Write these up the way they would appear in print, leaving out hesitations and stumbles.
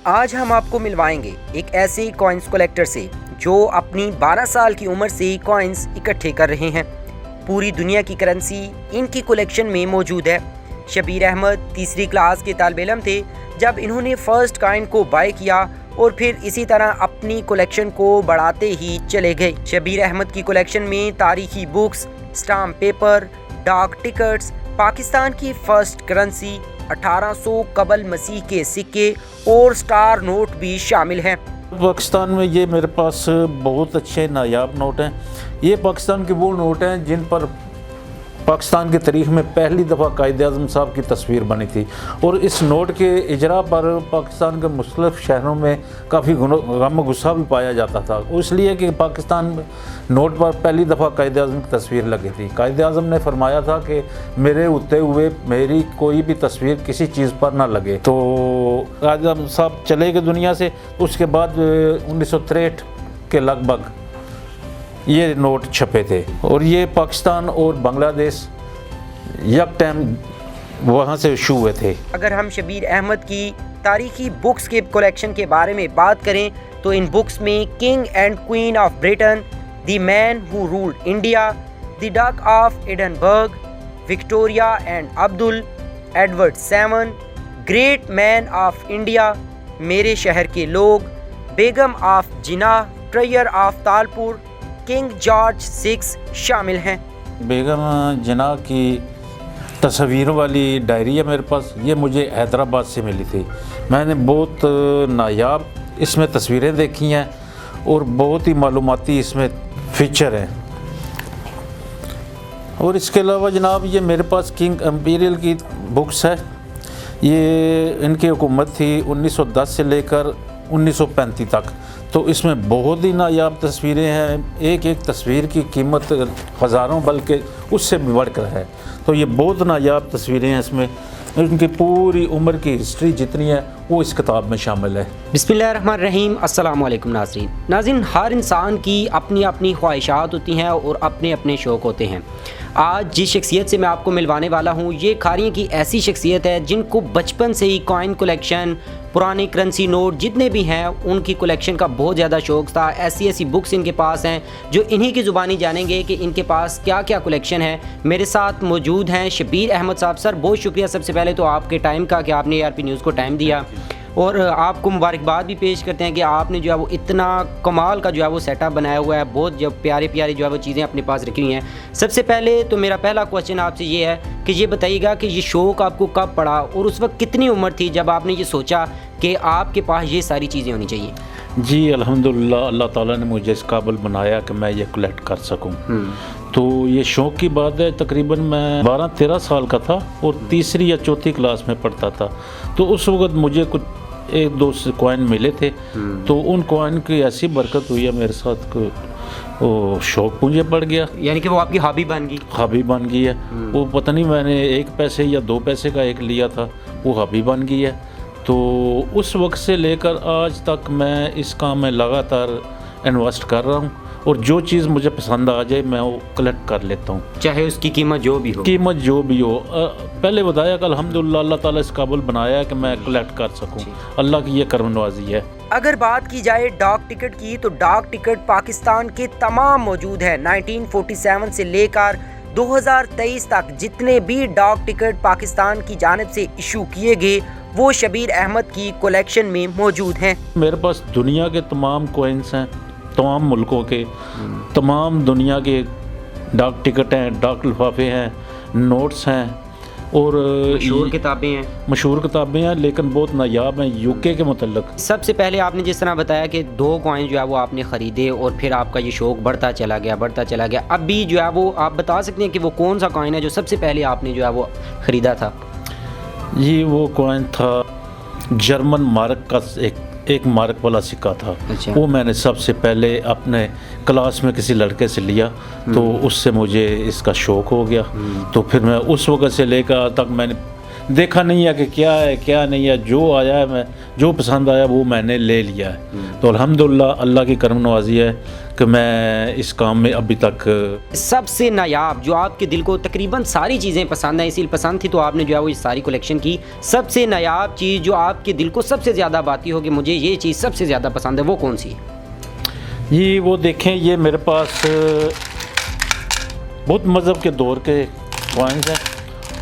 आज हम आपको मिलवाएंगे एक ऐसे कॉइन्स कलेक्टर से जो अपनी 12 साल की उम्र से कॉइन्स इकट्ठे कर रहे हैं। पूरी दुनिया की करेंसी इनकी कलेक्शन में मौजूद है। शबीर अहमद तीसरी क्लास के तालिब इल्म थे जब इन्होंने फर्स्ट कॉइन को बाय किया और फिर इसी तरह अपनी कलेक्शन को बढ़ाते ही चले गए। शबीर अहमद की कलेक्शन में तारीखी बुक्स, स्टाम्प पेपर, डाक टिकट्स, पाकिस्तान की फर्स्ट करेंसी, 1800 कबल मसीह के सिक्के और स्टार नोट भी शामिल हैं। पाकिस्तान में ये मेरे पास बहुत अच्छे नायाब नोट हैं। ये पाकिस्तान के वो नोट हैं जिन पर पाकिस्तान की तारीख में पहली दफ़ा कायद-ए-आज़म साहब की तस्वीर बनी थी और इस नोट के इजरा पर पाकिस्तान के मुख्तलिफ शहरों में काफ़ी गम गुस्सा भी पाया जाता था, इसलिए कि पाकिस्तान में नोट पर पहली दफ़ा कायद-ए-आज़म की तस्वीर लगी थी। कायद-ए-आज़म ने फरमाया था कि मेरे होते हुए मेरी कोई भी तस्वीर किसी चीज़ पर ना लगे। तो कायद-ए-आज़म साहब चले गए दुनिया से। उसके बाद 1963 के लगभग ये नोट छपे थे और ये पाकिस्तान और बांग्लादेश एक टाइम वहाँ से इशू हुए थे। अगर हम शबीर अहमद की तारीखी बुक्स के कलेक्शन के बारे में बात करें तो इन बुक्स में king and queen of Britain, the man who ruled India, the duke of Edinburgh, Victoria and Abdul, Edward seven, great man of India, मेरे शहर के लोग, बेगम ऑफ जिन्ना, ट्रेयर ऑफ तालपुर, किंग जॉर्ज 6 शामिल हैं। बेगम जिन्ना की तस्वीर वाली डायरी है मेरे पास। ये मुझे हैदराबाद से मिली थी। मैंने बहुत नायाब इसमें तस्वीरें देखी हैं और बहुत ही मालूमाती इसमें फीचर हैं। और इसके अलावा जनाब ये मेरे पास किंग एम्पीरियल की बुक्स है। ये इनकी हुकूमत थी 1910 से लेकर 1935 तक। तो इसमें बहुत ही नायाब तस्वीरें हैं। एक एक तस्वीर की कीमत हज़ारों बल्कि उससे भी बढ़कर है। तो ये बहुत नायाब तस्वीरें हैं। इसमें उनकी पूरी उम्र की हिस्ट्री जितनी है वो इस किताब में शामिल है। बिस्मिल्लाहिर्रहमानिर्रहीम। अस्सलाम वालेकुम नाज़रीन, हर इंसान की अपनी अपनी ख्वाहिशात होती हैं और अपने अपने शौक़ होते हैं। आज जिस शख्सियत से मैं आपको मिलवाने वाला हूँ ये खारियों की ऐसी शख्सियत है जिनको बचपन से ही कॉइन कलेक्शन, पुराने करेंसी नोट जितने भी हैं उनकी कलेक्शन का बहुत ज़्यादा शौक़ था। ऐसी ऐसी बुक्स इनके पास हैं जो इन्हीं की ज़ुबानी जानेंगे कि इनके पास क्या क्या कलेक्शन है। मेरे साथ मौजूद हैं शबीर अहमद साहब। सर बहुत शुक्रिया सबसे पहले तो आपके टाइम का कि आपने ARP न्यूज़ को टाइम दिया और आपको मुबारकबाद भी पेश करते हैं कि आपने जो है वो इतना कमाल का जो है वो सेटअप बनाया हुआ है। बहुत जो प्यारी प्यारी जो है वो चीज़ें अपने पास रखी हुई हैं। सबसे पहले तो मेरा पहला क्वेश्चन आपसे ये है कि ये बताइएगा कि ये शौक़ आपको कब पड़ा और उस वक्त कितनी उम्र थी जब आपने ये सोचा कि आपके पास ये सारी चीज़ें होनी चाहिए? जी अल्हम्दुलिल्लाह, अल्लाह ताला ने मुझे इस काबिल बनाया कि मैं ये कलेक्ट कर सकूं। तो ये शौक़ की बात है। तकरीबन मैं 12-13 साल का था और तीसरी या चौथी क्लास में पढ़ता था। तो उस वक्त मुझे कुछ 1-2 कॉइन मिले थे। तो उन कॉइन की ऐसी बरकत हुई है मेरे साथ वो शौक़ मुझे पड़ गया। यानी कि वो आपकी हॉबी बन गई? हॉबी बन गई है। वो पता नहीं मैंने 1 पैसे या 2 पैसे का एक लिया था, वो हॉबी बन गई है। तो उस वक्त से लेकर आज तक मैं इस काम में लगातार इन्वेस्ट कर रहा हूँ और जो चीज़ मुझे पसंद आ जाए मैं वो कलेक्ट कर लेता हूँ, चाहे उसकी कीमत जो भी हो। कीमत जो भी हो। पहले बताया कि अल्हम्दुलिल्लाह अल्लाह ताला इस काबिल बनाया है कि मैं कलेक्ट कर सकूँ। अल्लाह की ये करम नवाजी है। अगर बात की जाए डाक टिकट की तो डाक टिकट पाकिस्तान के तमाम मौजूद है। 1947 से लेकर 2023 तक जितने भी डाक टिकट पाकिस्तान की जानिब से इशू किए गए वो शबीर अहमद की कलेक्शन में मौजूद हैं। मेरे पास दुनिया के तमाम कॉइन्स हैं, तमाम मुल्कों के, तमाम दुनिया के डाक टिकट हैं, डाक लिफाफे हैं, नोट्स हैं और मशहूर किताबें हैं लेकिन बहुत नायाब हैं यूके के मतलब। सबसे पहले आपने जिस तरह बताया कि 2 कॉइन जो है वो आपने ख़रीदे और फिर आपका ये शौक़ बढ़ता चला गया। अभी जो है वो आप बता सकते हैं कि वो कौन सा कॉइन है जो सबसे पहले आपने जो है वो ख़रीदा था? ये वो कॉइन था जर्मन मार्क का, एक मार्क वाला सिक्का था। अच्छा। वो मैंने सबसे पहले अपने क्लास में किसी लड़के से लिया तो उससे मुझे इसका शौक़ हो गया। तो फिर मैं उस वक्त से लेकर तक मैंने देखा नहीं है कि क्या है क्या नहीं है, जो आया है मैं जो पसंद आया वो मैंने ले लिया है। तो अल्हम्दुलिल्लाह अल्लाह की करम नवाजी है कि मैं इस काम में अभी तक। सबसे नायाब जो आपके दिल को, तकरीबन सारी चीज़ें पसंद हैं, इसीलिए पसंद थी तो आपने जो है वो इस सारी कलेक्शन की। सबसे नायाब चीज़ जो आपके दिल को सबसे ज़्यादा बाती हो कि मुझे ये चीज़ सबसे ज़्यादा पसंद है, वो कौन सी है? ये वो देखें, ये मेरे पास बहुत मज़हब के दौर के कॉइन्स हैं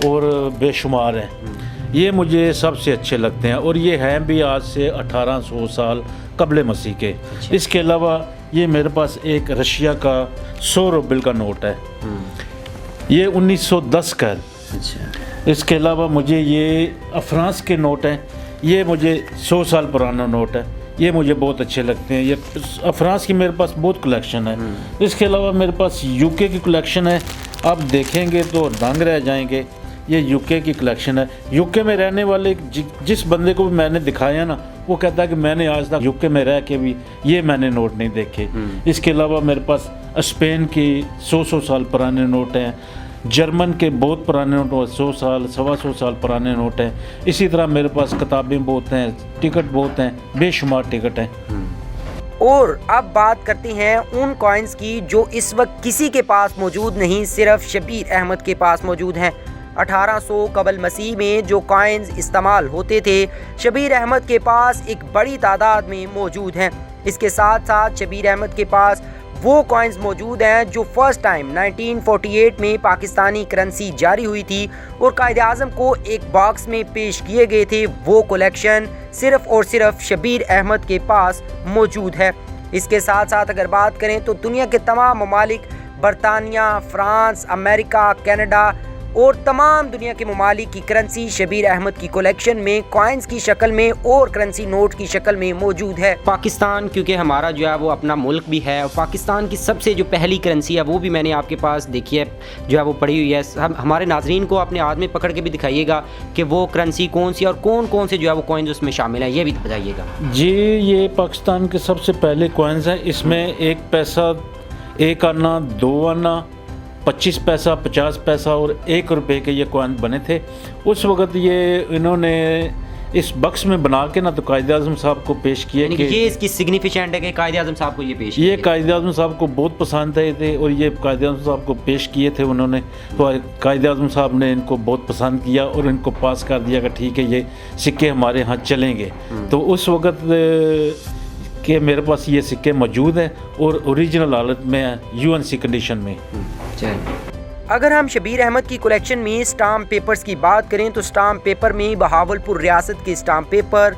और बेशुमार हैं। ये मुझे सबसे अच्छे लगते हैं और ये हैं भी आज से 1800 साल कबल मसीह के। इसके अलावा ये मेरे पास एक रशिया का 100 रूबल का नोट है, ये 1910 का है। अच्छा। इसके अलावा मुझे ये फ्रांस के नोट हैं, ये मुझे 100 साल पुराना नोट है, ये मुझे बहुत अच्छे लगते हैं। ये फ्रांस की मेरे पास बहुत कलेक्शन है। इसके अलावा मेरे पास यूके की कलेक्शन है, आप देखेंगे तो दंग रह जाएंगे। ये यूके की कलेक्शन है। यूके में रहने वाले जिस बंदे को भी मैंने दिखाया ना, वो कहता है कि मैंने आज तक यूके में रह के भी ये मैंने नोट नहीं देखे। इसके अलावा मेरे पास स्पेन की 100 साल पुराने नोट हैं, जर्मन के बहुत पुराने नोट, 100 साल 125 साल पुराने नोट हैं। इसी तरह मेरे पास किताबें बहुत हैं, टिकट बहुत हैं, बेशुमार टिकट हैं। और अब बात करते हैं उन कॉइन्स की जो इस वक्त किसी के पास मौजूद नहीं, सिर्फ शबीर अहमद के पास मौजूद हैं। 1800 कबल मसीह में जो कॉइन्स इस्तेमाल होते थे, शबीर अहमद के पास एक बड़ी तादाद में मौजूद हैं। इसके साथ साथ शबीर अहमद के पास वो कॉइन्स मौजूद हैं जो फर्स्ट टाइम 1948 में पाकिस्तानी करेंसी जारी हुई थी और कायदे आज़म को एक बॉक्स में पेश किए गए थे। वो कलेक्शन सिर्फ और सिर्फ शबीर अहमद के पास मौजूद है। इसके साथ साथ अगर बात करें तो दुनिया के तमाम ममालिक, बरतानिया, फ्रांस, अमेरिका, कनाडा और तमाम दुनिया के ममालिक की करेंसी शबीर अहमद की कलेक्शन में कॉइन्स की शक्ल में और करेंसी नोट की शक्ल में मौजूद है। पाकिस्तान क्योंकि हमारा जो है वो अपना मुल्क भी है और पाकिस्तान की सबसे जो पहली करेंसी है वो भी मैंने आपके पास देखी है, जो है वो पड़ी हुई है। हमारे नाजरीन को अपने हाथ में पकड़ के भी दिखाइएगा कि वो करेंसी कौन सी और कौन कौन से जो है वो कॉइन्स उसमें शामिल हैं, ये भी बताइएगा जी। ये पाकिस्तान के सबसे पहले कॉइन्स हैं। इसमें 1 पैसा, 1 आना, 2 आना, 25 पैसा, 50 पैसा और 1 रुपये के ये कॉइन बने थे। उस वक़्त ये इन्होंने इस बक्स में बना के ना तो कायदे आज़म साहब को पेश किए कि ये इसकी सिग्निफिकेंट है कि कायदे आज़म साहब को ये पेश ये कायदे आज़म साहब को बहुत पसंद आए थे और ये कायदे आज़म साहब को पेश किए थे उन्होंने। तो कायदे आज़म साहब ने इनको बहुत पसंद किया और इनको पास कर दिया कि ठीक है ये सिक्के हमारे यहाँ चलेंगे। तो उस वक़्त कि मेरे पास ये सिक्के मौजूद हैं और ओरिजिनल हालत में हैं, UNC कंडीशन में। अगर हम शबीर अहमद की कलेक्शन में स्टाम्प पेपर्स की बात करें तो स्टाम्प पेपर में बहावलपुर रियासत के स्टाम्प पेपर,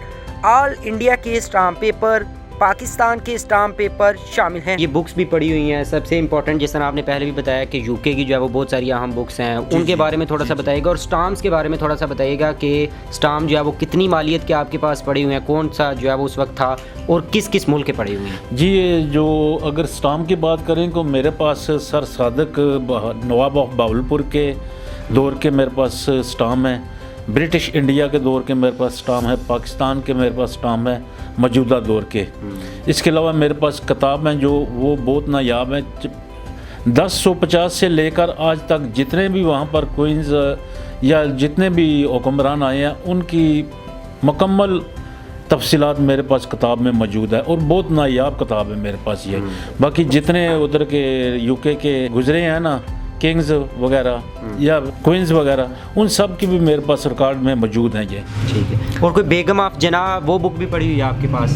ऑल इंडिया के स्टाम्प पेपर, पाकिस्तान के स्टाम्प पेपर शामिल हैं। ये बुक्स भी पड़ी हुई हैं। सबसे इम्पोर्टेंट जिस तरह आपने पहले भी बताया कि यूके की जो है वो बहुत सारी अहम बुक्स हैं, उनके बारे में थोड़ा सा बताइएगा और स्टाम्प्स के बारे में थोड़ा सा बताइएगा कि स्टाम्प जो है वो कितनी मालियत के आपके पास पड़ी हुए हैं, कौन सा जो है वो उस वक्त था और किस किस मुल्क के पड़े हुए हैं। जी, ये जो अगर स्टाम्प की बात करें तो मेरे पास sir Sadiq Nawab of Bahawalpur के दौर के मेरे पास स्टाम्प हैं, ब्रिटिश इंडिया के दौर के मेरे पास स्टाम्प है, पाकिस्तान के मेरे पास स्टाम्प है मौजूदा दौर के। इसके अलावा मेरे पास किताब हैं जो वो बहुत नायाब हैं। 1050 से लेकर आज तक जितने भी वहाँ पर कोइंस या जितने भी हुक्मरान आए हैं उनकी मुकम्मल तफसीलात मेरे पास किताब में मौजूद है और बहुत नायाब किताब है मेरे पास ये। बाकी जितने उधर के यूके के गुजरे हैं ना, किंग्स वगैरह या क्वींस वगैरह, उन सब की भी मेरे पास रिकॉर्ड में मौजूद हैं ये। ठीक है। और कोई बेगम ऑफ जनाब वो बुक भी पड़ी हुई है आपके पास?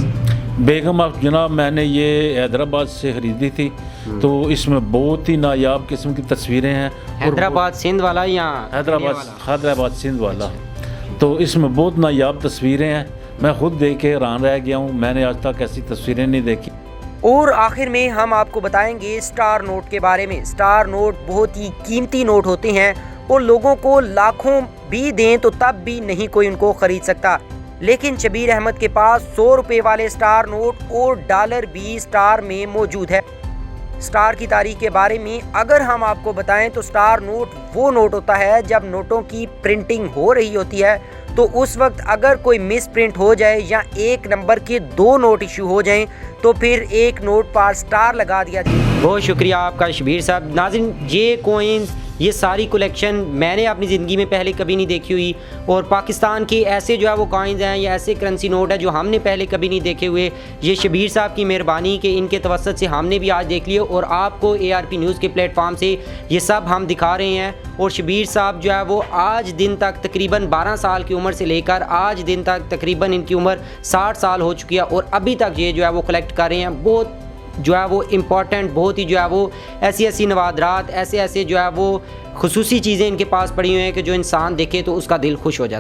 बेगम ऑफ जनाब मैंने ये हैदराबाद से ख़रीदी थी, तो इसमें बहुत ही नायाब किस्म की तस्वीरें हैं। हैदराबाद सिंध वाला या हैदराबाद सिंध वाला? तो इसमें बहुत नायाब तस्वीरें हैं, मैं खुद देख के हैरान रह गया हूँ, मैंने आज तक ऐसी तस्वीरें नहीं देखी। और आखिर में हम आपको बताएंगे स्टार नोट के बारे में। स्टार नोट बहुत ही कीमती नोट होते हैं और लोगों को लाखों भी दें तो तब भी नहीं कोई उनको खरीद सकता, लेकिन शबीर अहमद के पास 100 रुपये वाले स्टार नोट और डॉलर भी स्टार में मौजूद है। स्टार की तारीख के बारे में अगर हम आपको बताएं तो स्टार नोट वो नोट होता है जब नोटों की प्रिंटिंग हो रही होती है तो उस वक्त अगर कोई मिस प्रिंट हो जाए या 1 नंबर के 2 नोट इशू हो जाएं तो फिर 1 नोट पर स्टार लगा दिया जाए। बहुत शुक्रिया आपका शबीर साहब। नाज़रीन, ये कॉइन्स ये सारी कलेक्शन मैंने अपनी ज़िंदगी में पहले कभी नहीं देखी हुई, और पाकिस्तान के ऐसे जो है वो कॉइन्स हैं या ऐसे करेंसी नोट है जो हमने पहले कभी नहीं देखे हुए। ये शबीर साहब की मेहरबानी के इनके तवसत से हमने भी आज देख लिया और आपको ARP न्यूज़ के प्लेटफॉर्म से ये सब हम दिखा रहे हैं। और शबीर साहब जो है वो आज दिन तक तकरीबन 12 साल की उम्र से लेकर आज दिन तक तकरीबन इनकी उम्र 60 साल हो चुकी है और अभी तक ये जो है वो कलेक्ट कर रहे हैं। बहुत जो है वो इम्पॉर्टेंट, बहुत ही जो है वो ऐसी नवादरात, ऐसे जो है वो खुसूसी चीज़ें इनके पास पड़ी हुई हैं कि जो इंसान देखे तो उसका दिल खुश हो जाता है।